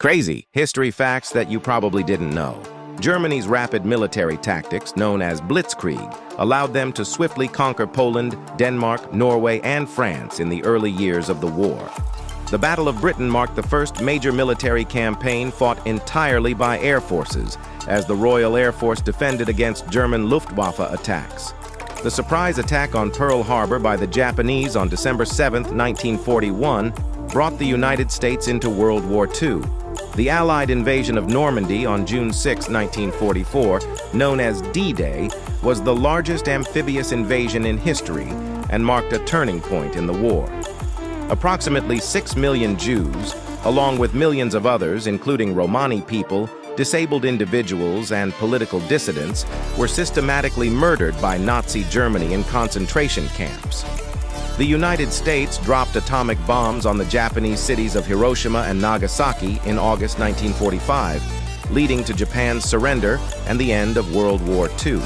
Crazy history facts that you probably didn't know. Germany's rapid military tactics, known as blitzkrieg, allowed them to swiftly conquer Poland, Denmark, Norway, and France in the early years of the war. The Battle of Britain marked the first major military campaign fought entirely by air forces, as the Royal Air Force defended against German Luftwaffe attacks. The surprise attack on Pearl Harbor by the Japanese on December 7, 1941, brought the United States into World War II. The Allied invasion of Normandy on June 6, 1944, known as D-Day, was the largest amphibious invasion in history and marked a turning point in the war. Approximately 6 million Jews, along with millions of others, including Romani people, disabled individuals, and political dissidents, were systematically murdered by Nazi Germany in concentration camps. The United States dropped atomic bombs on the Japanese cities of Hiroshima and Nagasaki in August 1945, leading to Japan's surrender and the end of World War II.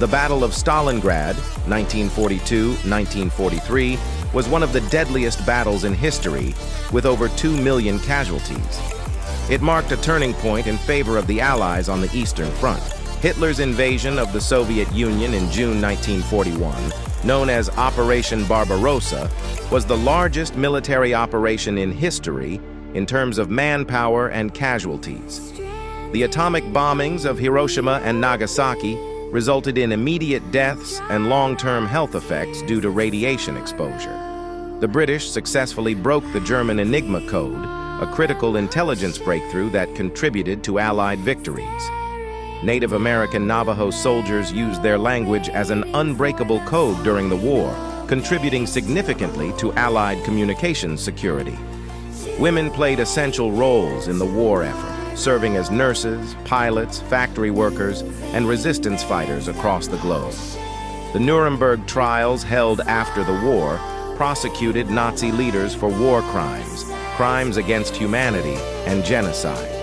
The Battle of Stalingrad, 1942-1943, was one of the deadliest battles in history, with over 2 million casualties. It marked a turning point in favor of the Allies on the Eastern Front. Hitler's invasion of the Soviet Union in June 1941, known as Operation Barbarossa, was the largest military operation in history in terms of manpower and casualties. The atomic bombings of Hiroshima and Nagasaki resulted in immediate deaths and long-term health effects due to radiation exposure. The British successfully broke the German Enigma code, a critical intelligence breakthrough that contributed to Allied victories. Native American Navajo soldiers used their language as an unbreakable code during the war, contributing significantly to Allied communications security. Women played essential roles in the war effort, serving as nurses, pilots, factory workers, and resistance fighters across the globe. The Nuremberg trials held after the war prosecuted Nazi leaders for war crimes, crimes against humanity, and genocide.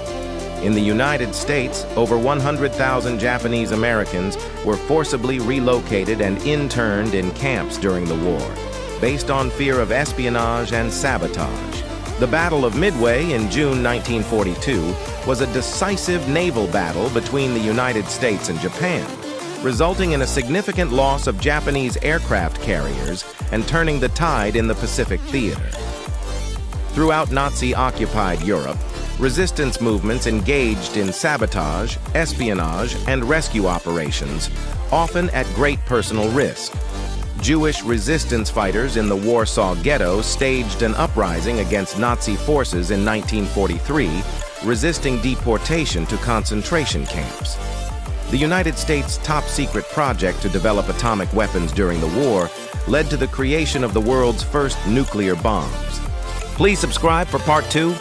In the United States, over 100,000 Japanese Americans were forcibly relocated and interned in camps during the war, based on fear of espionage and sabotage. The Battle of Midway in June 1942 was a decisive naval battle between the United States and Japan, resulting in a significant loss of Japanese aircraft carriers and turning the tide in the Pacific theater. Throughout Nazi-occupied Europe, resistance movements engaged in sabotage, espionage, and rescue operations, often at great personal risk. Jewish resistance fighters in the Warsaw Ghetto staged an uprising against Nazi forces in 1943, resisting deportation to concentration camps. The United States' top-secret project to develop atomic weapons during the war led to the creation of the world's first nuclear bombs. Please subscribe for Part 2.